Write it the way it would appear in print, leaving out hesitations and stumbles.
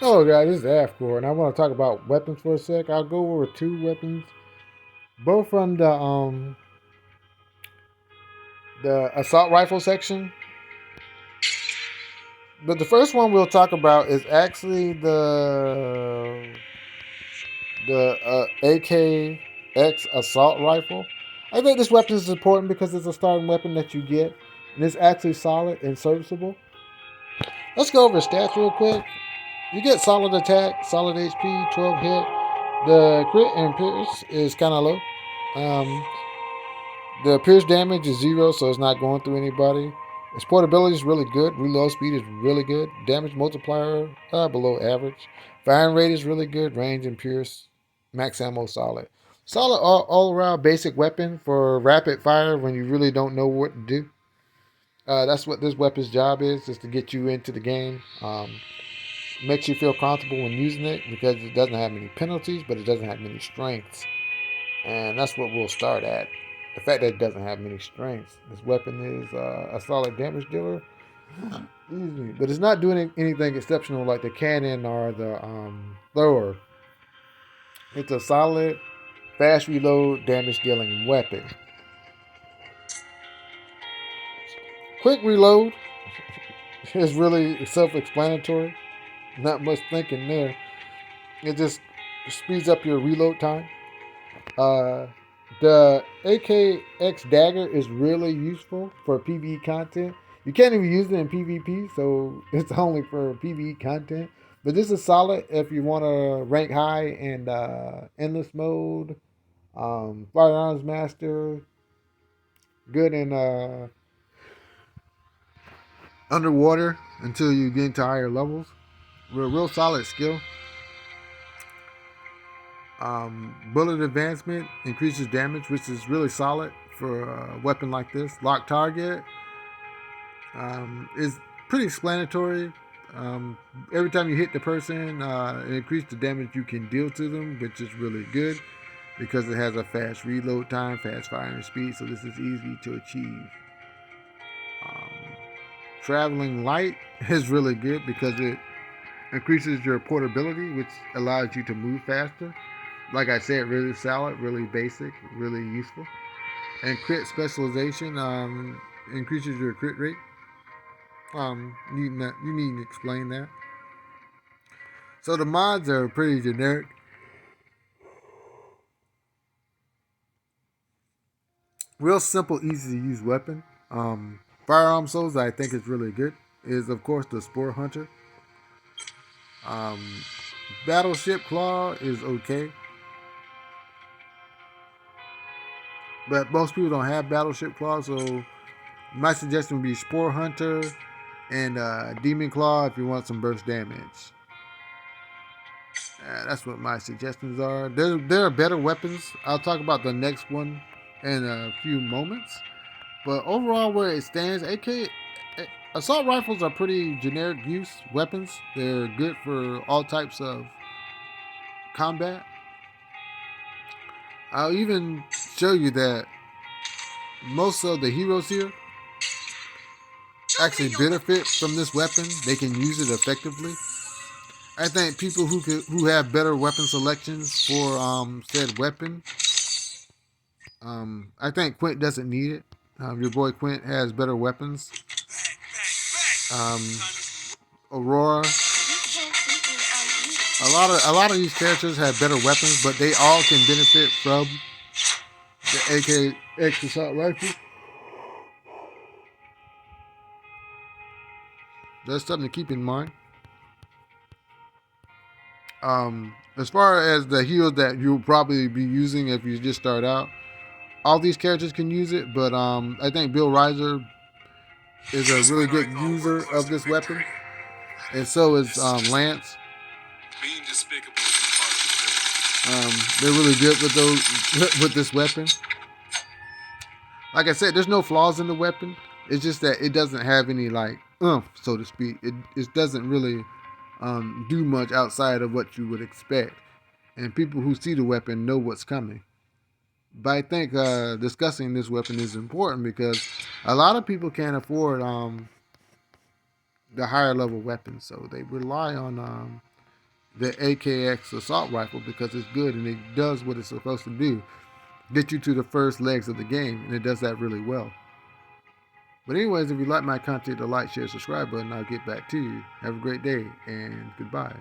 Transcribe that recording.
Hello guys, this is Avcoor, and I want to talk about weapons for a sec. I'll go over two weapons, both from the assault rifle section. But the first one we'll talk about is actually the AKX assault rifle. I think this weapon is important because it's a starting weapon that you get, and it's actually solid and serviceable. Let's go over stats real quick. You get solid attack, solid HP, 12 hit. The crit and pierce is kind of low. Um, The pierce damage is zero, so it's not going through anybody. Its portability is really good. Reload speed is really good. Damage multiplier below average. Firing rate is really good. Range and pierce, max ammo solid. Solid all around basic weapon for rapid fire when you really don't know what to do. That's what this weapon's job is to get you into the game. Makes you feel comfortable when using it because it doesn't have many penalties, but it doesn't have many strengths. And that's what we'll start at. The fact that it doesn't have many strengths. This weapon is a solid damage dealer, easy, but it's not doing anything exceptional like the cannon or the thrower. It's a solid, fast reload, damage dealing weapon. Quick reload is really self-explanatory. Not much thinking there. It just speeds up your reload time. Uh, the AKX dagger is really useful for PvE content. You can't even use it in PvP, so it's only for PvE content. But this is solid if you want to rank high in endless mode, firearms master, good in underwater until you get into higher levels. Real solid skill. Bullet advancement increases damage, which is really solid for a weapon like this. Lock target is pretty explanatory. Every time you hit the person, it increases the damage you can deal to them, which is really good because it has a fast reload time, fast firing speed, so this is easy to achieve. Um, Traveling light is really good because it increases your portability, which allows you to move faster. Like I said, really solid, really basic, really useful. And crit specialization increases your crit rate. You need to explain that. So the mods are pretty generic. Real simple, easy to use weapon. Firearm souls I think is really good. Is of course the Spore Hunter. Um, Battleship Claw is okay, but most people don't have Battleship Claw, so my suggestion would be Spore Hunter and Demon Claw if you want some burst damage. That's what my suggestions are. There are better weapons. I'll talk about the next one in a few moments. But overall, where it stands, assault rifles are pretty generic use weapons. They're good for all types of combat. I'll even show you that most of the heroes here actually benefit from this weapon. They can use it effectively. I think people who have better weapon selections for said weapon. I think Quint doesn't need it. Your boy Quint has better weapons. Um, Aurora. A lot of these characters have better weapons, but they all can benefit from the AKX assault rifle. That's something to keep in mind. As far as the heals that you'll probably be using if you just start out, all these characters can use it, but I think Bill Reiser is a really good user of this weapon, and so is Lance. They're really good with those with this weapon. Like I said, there's no flaws in the weapon. It's just that it doesn't have any like so to speak. It doesn't really do much outside of what you would expect, and people who see the weapon know what's coming. But I think discussing this weapon is important because a lot of people can't afford the higher level weapons, so they rely on the AKX assault rifle because it's good and it does what it's supposed to do, get you to the first legs of the game, and it does that really well. But anyways, if you like my content, the like, share, subscribe button, I'll get back to you. Have a great day and goodbye.